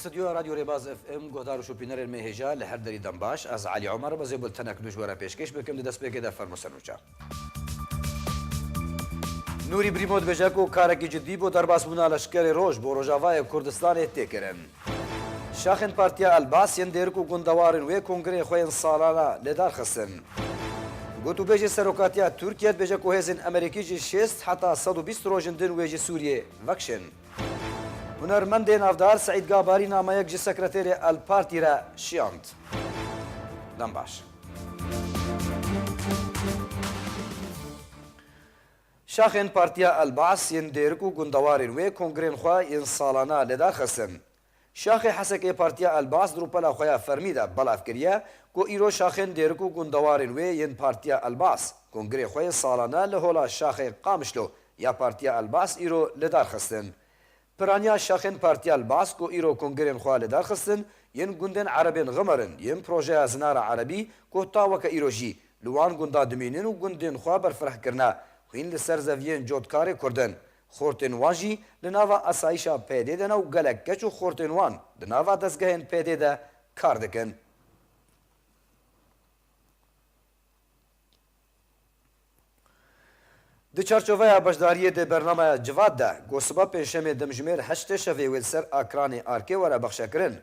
استودیو رادیو ریباز اف ام گهدار و شوپینر مهجا لهر دری دنباش از علی عمر بزی بلتنک دوشوارا پیشکش بکم دست بگه در فرموسنوچا نوری بریمود بجاکو کارکی جدی بو در باسبونا لشکر روش بو روجاوای کردستان تکرن شاخن پارتیا الباس یندرکو گندوارن و کنگره خوین سالانا لدار خستن گوتو بیجی سروکاتیا ترکیه بجاکو هزین امریکی جی 6 حتی 120 روجندن ویجی سوریه وکشن هنرمند نافدار سعید گاباری نامه یک جی سکرتیر الپارتی را شیاند دنباش شاخن پارتیا الباس یندرکو گندوارن و کنگرین خواه ین سالانا لدار خستن شاخ حسک پارتیا الباس دروپلا خویا فرمیده بلاف کریه کو ایرو شاخن دیرکو گندوارن و ین پارتیا الباس کنگره خوی سالانه لهولا شاخ قامشلو یا پارتیا الباس ایرو لدار خستن پرانیا شاخن پارتیا الباس کو ایرو کنگرین خواه لدار خستن ین گندن عربین غمرن ین پروژه زنار عربی کو تاوک ایرو جی لوان گندا دمینن و گندن خواه برفرح کرنا خوین لسر زوین جودکار کردن خورتن واجی لناوا اسایشا پیده دن و گلک کچو خورتن وان دناوا دستگهن پیده ده کار دکن. د چارچوبه بشداری د برنامه جواد ده گوسبا پنجشنبه دمجمیر 8 شوی ول سر اکران آرکی ورا بخشکرن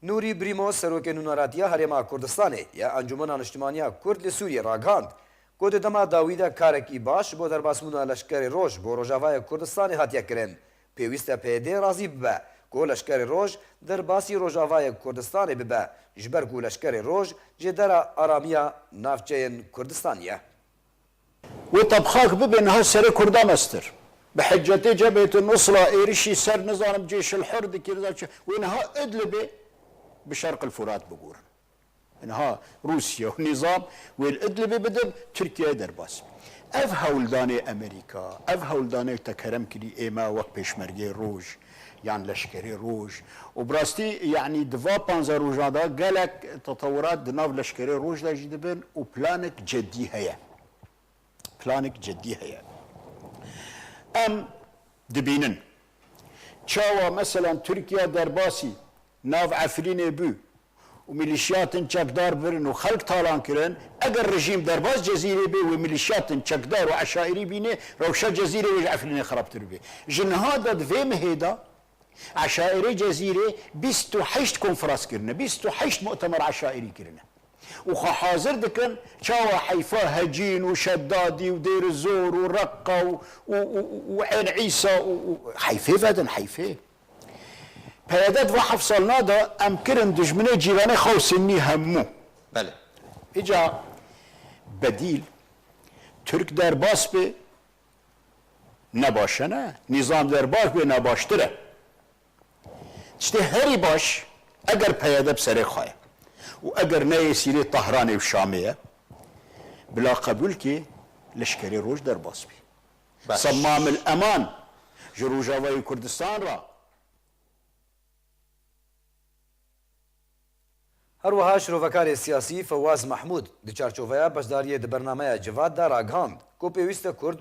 نوری بریمو سروک نوناراتیا هرما کردستان یا انجمن اجتماعی کرد لسوریه راگاند گود دما داویدا کارکی باش بو در باسمونا لشکر روش بو روجاوای کردستان هاتیا کرن پیوسته پیده راضی ببه گو لشکر روش در باسی روجاوای کردستان ببه جبر گو لشکر روش جدر آرامیا نافچین کردستانیه وطبخاك ببنها سر كردام استر بحجتي جبهة النصرة إيرشي سر نظام جيش الحر دي وينها إدلبي بشرق الفرات بقول إنها روسيا ونظام والإدلبي بدم تركيا درباس أف هولداني أمريكا أف هولداني تكرم كلي إيما وقت بيشمرجي روج يعني لشكري روج وبراستي يعني دفا بانزا روجادا قالك تطورات دناف لشكري روج لا جدبن وبلانك جدي هيا بلانك جدي هيا ام دبينن تشاوا مثلا تركيا درباسي ناف عفرين بو وميليشيات تشكدار برن وخلق طالان كرن اگر رجيم درباس جزيره بي وميليشيات تشكدار وعشائري بينه روشا جزيره وعفرين خربتر بي جنهادا دفيم هيدا عشائري جزيره 28 كونفرنس كرنا 28 مؤتمر عشائري كرنا وحاضر دكن شاوا حيفا هجين وشدادي ودير الزور ورقة وعين عيسى حيفا فادن حيفا بهذا واحد فصلنا ده أمكن دجمنة جيراني خوسني همو بله إجا بديل ترك درباس به نباشنه نظام درباس به نباشتره işte هری باش اگر پیاده بسره خواه و اگر نه سیری طهران و شامیه بلا قبول که لشکری روش در باس بی صمام الامان جروجاوی کردستان را هروها شروفکار سیاسی فواز محمود د چارچوبه بشداری د برنامه جواد دا راگاند کو پیوسته کرد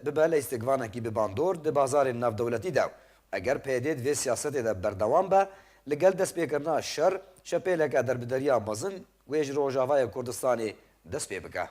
ببه لیستگوانه کی بباندور د بازار ناف دولتی داو اگر پیدید و سیاست دا بردوام به لگل دست پیکرنا شر شپیلک دربدریا مزن ویج روجاوای کردستانی دست پی بکه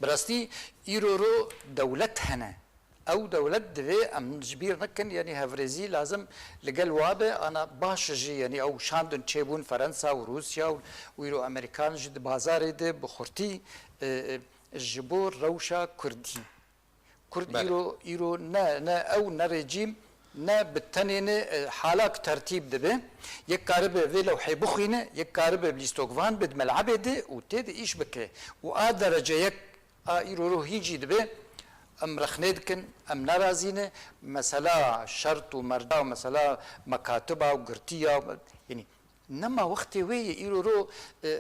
براستی ایرو رو دولت هنه او دولت دوی ام جبیر نکن یعنی هفرزی لازم لگل وابه انا باش جی یعنی او شاندن چیبون فرنسا و روسیا و ایرو امریکان جد بازار ده بخورتی جبور روشا کردی کرد ایرو نه او نه رژیم نه بالتنين حالك ترتيب دبه يك كاربه في لو حيبخينه يك كاربه بليستوغفان بد ملعبه دي وتد ايش بك وادرجه يك ايرو هيجي دبه ام رخنيدكن ام نرازينه مثلا شرط ومرجع ومثلا مكاتبه وقرتيه يعني نما وقت وي ايرو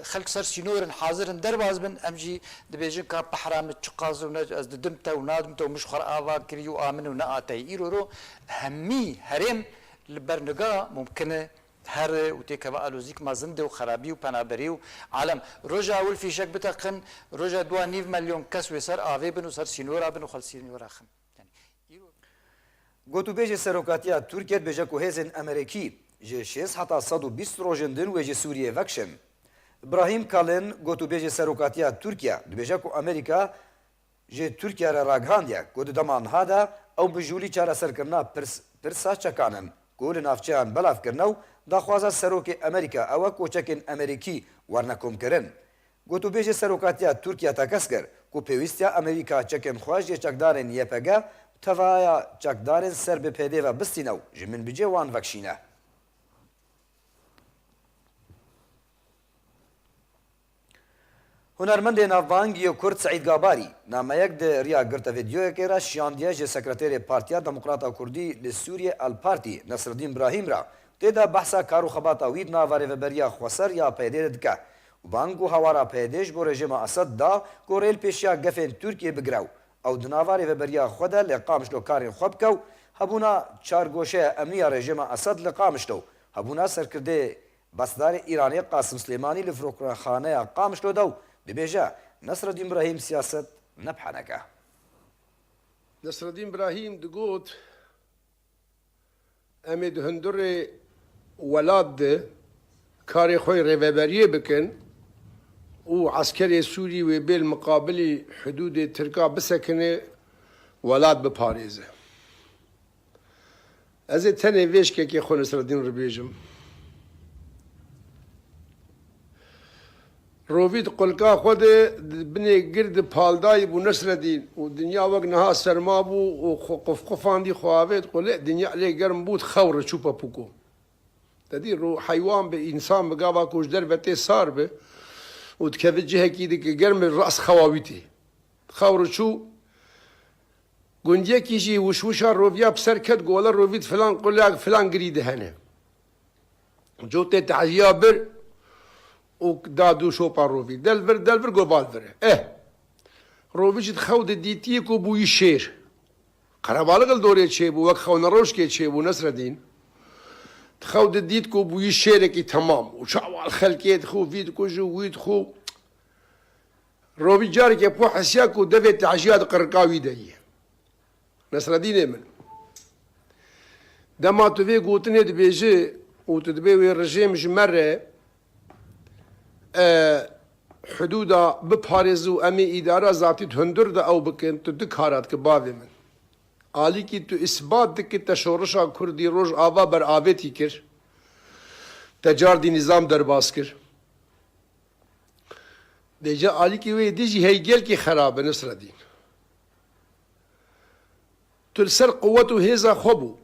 خلق سر سينورن حاضرن درباز بن امجي دبيجن كا بحرام تشقاز وناز دمته ونادمته ومش خرابا كريو امن وناتي ايرو همي هرم البرنقا ممكن هر وتيك بالوزيك ما زند وخرابي وبنابري عالم رجع والفي شك بتقن رجع 2 مليون كاس وسر افي بن وسر سينورا بن وخل سينورا خم يعني گوتو بیج سروکاتیا ترکیه بیج کو هزن امریکی جه 6 حتا 120 روژن دن و جه سوریه وکشن. ابراهیم کالن گوتو بیجه سروکاتیا ترکیه دبیجه کو امریکا جه ترکیه را راگهاندیا گوتو دمان هادا او بجولی چاره سرکرنا پرسا چکانن گول نافچهان بلاف کرنو داخوازا سروک امریکا او کوچکن امریکی ورنکم کرن. گوتو بیجه سروکاتیا ترکیه تاکس کر کو پیوستیا امریکا چکن خواج جه چکدارن یپگه توایا چکدارن سر به پیده و بستینو جمن بجه وان وکشینه. هنرمند ناوانگی و کرد سعید گاباری نامه یک ده ریا گرت ویدیو که را شیاندیه جه سکرتیر پارتیا دموکراتا کردی لسوریه الپارتی نصرالدین ابراهیم را تیدا بحثا کارو خباتا وید ناواره و بریا خوصر یا پیده دکه و بانگو هوارا پیدهش بو رژیم اسد دا کو ریل پیشیا گفین ترکیه بگراو او دناواره و بریا خوده لقامشلو کارین خوب کو هبونا چارگوشه امنی رژیم اسد لقامشلو هبونا سرکرده بسدار ایرانی قاسم سلیمانی لفروکرخانه قامشلو دو دبیجه نصرالدین ابراهیم سیاست نبحنکه. نصرالدین ابراهیم دگوت امید هندور ولاد ده کاری خوی ریوبریه بکن و عسکری سوری و بیل مقابل حدود ترکا بسکنه ولاد بپاریزه. از تنه ویش که خو نصرالدین رو بیجم. روید قلقا خود بنی گرد پالدای بو نصرالدین و دنیا وقت نها سرما بو و قفاندی خواهد قل دنیا علی گرم بود خور چوپا پوکو تدی رو حیوان به انسان بگاوا کوش در بته سار به و تکفی جهه کی دی که گرم راس خواویتی خور چو گنجه کیجی وشوشا رویا بسر کد گولا روید فلان قل فلان گریده هنه جو ته تعزیه بر و دادو شوپا روفي دلفر قبال فره روفي تخود ديتي كو بو يشير قرابالغ دوري تشيبو وك خو نروش كي تشيبو نصرالدين تخود ديت كو بو يشير كي تمام وشاوال خلكي تخو فيد كو جو ويد خو روفي جاري كي بو حسياكو دفي تعجيات قرقاوي دي نصرالدين من دما تفي قوتني دبيجي وتدبي الرجيم جمره حدودا بپارزو امی اداره ذاتی هندر دا او بکن تو دکارات که باوی من آلی کی تو اثبات دکی تشورشا کردی روش آوا بر آویتی کر تجار دی نظام درباز کر دیجا آلی کی وی دیجی هیگل کی خرابه نصرالدین تو سر قوتو هیزا خوبو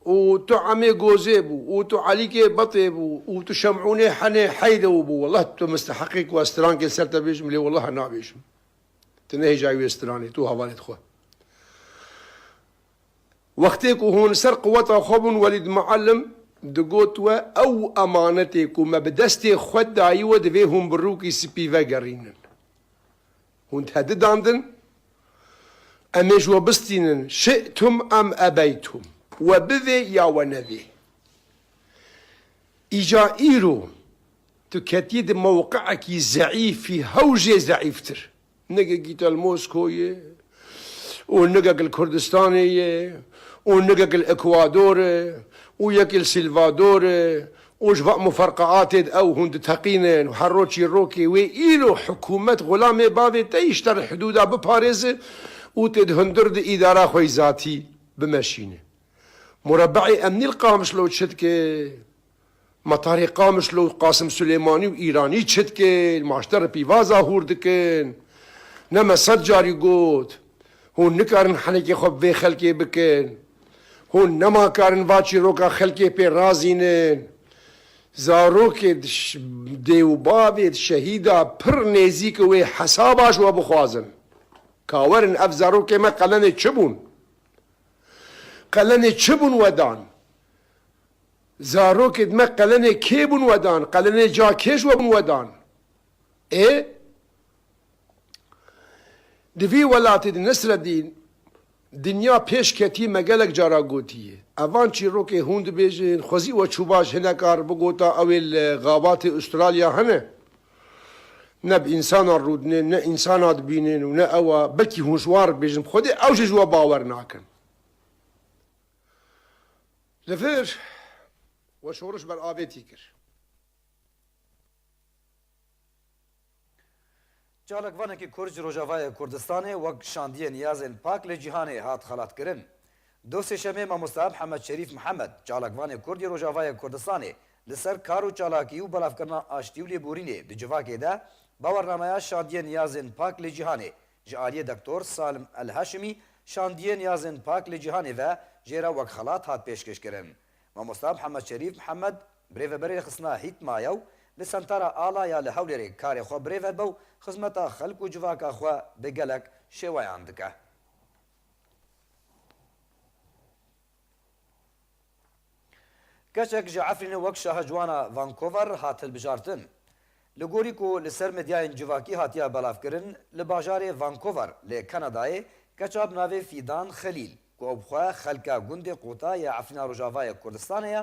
و تو عمي جوزيبو و تو عليكي بطيبو و تو شمعوني حني حيدوبو والله تو مستحقك واسترانك سرت بيشم لي والله انا بيشم تنهي جاي استراني تو هوالد خو وقتك هون سر قوة خبن ولد معلم دقوتوا او امانتك وما بدستي خد ايوه دفيهم بروكي سبي فاقرينن هون تهدد عندن اميش وبستينن شئتم ام ابيتم وبذي يا ونذي إجا إيرو تكتيد موقعك زعيف في هوجة زعيفتر نجا جيت الموسكوية ونجا الكردستانية ونجا الإكوادورية وياك السلفادورية وجفاء مفرقعات أو هند تقينن وحروتشي روكي وإيرو حكومة غلامي بابي تيشتر حدودها بباريس وتد هندرد إدارة خوي ذاتي بمشينه مربعي أمني القامش لو تشتكي مطاري قامش لو قاسم سليماني وإيراني تشتكي المعشتر بيفازا هوردكن نما صدجاري قوت هون نكارن حنكي خب في خلكي بكن هون نما كارن فاتشي روكا خلكي بي رازينن زاروكي ديو بابي شهيدا پر نيزيك وي حساباش وابخوازن كاورن اف زاروكي ما قلن تشبون قلني تشبون ودان زاروك دم قلني كيبون ودان قلني جاكيش وبن ودان ايه دفي ولاتي نصرالدين دنيا پیش کتی مگلک جارا گوتیه اوان چی رو که هوند بیجن خوزی و چوباش هنه کار بگوتا اویل غابات استرالیا هنه نه بإنسان رودنه نه انسانات بینن و نه اوا بلکی هونشوار بیجن خود اوش جوا باور ناکن لفر وشورش بر آبێتی کرد Çalakvanekî Kurd ji Rojavayê Kurdistanê wek şandiyê niyazên pak li cîhanê hat xelatkirin. Dosê şemê mamosta Hemed Şerîf Mihemed, çalakvanê Kurdî Rojavayê Kurdistanê li ser kar û çalakî û belavkirina aştî û lêborînê di civakê de bawernameya şandiyê niyazên pak li cîhanê ji aliyê Doktor Salim El Heşimî şandiyê niyazên pak li cîhanê ve jêra wek xelat hat pêşkêşkirin. Mamosta Hemed Şerîf Mihemed birêveberê xistina hîtmaya û li sentara alaya li Hewlêrê karê xwe birêve be û xizmeta xelk û civaka xwe bi gelek şêweyan dike. Keçek ji Efrînê wek şahecwana Vancouver hat hilbijartin. Li gorî ku li ser medyayên civakî hatiye belavkirin, li bajarê Vancouver lê Kanadayê keça bi navê Fîdan Xelîl ku ew xwe xelka gundê qota ya Efrîna Rojavayê Kurdistanê ye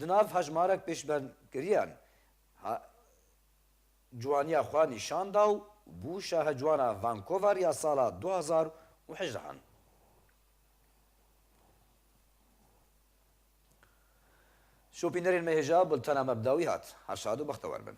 di nav hejmarek pêşbengiriyan ciwaniya xwe nîşan da û bû şahecwana Vancouver ya sala 2018. Şopînerên me hêja bultena mebdawî hat. Her şad û bextewar bin.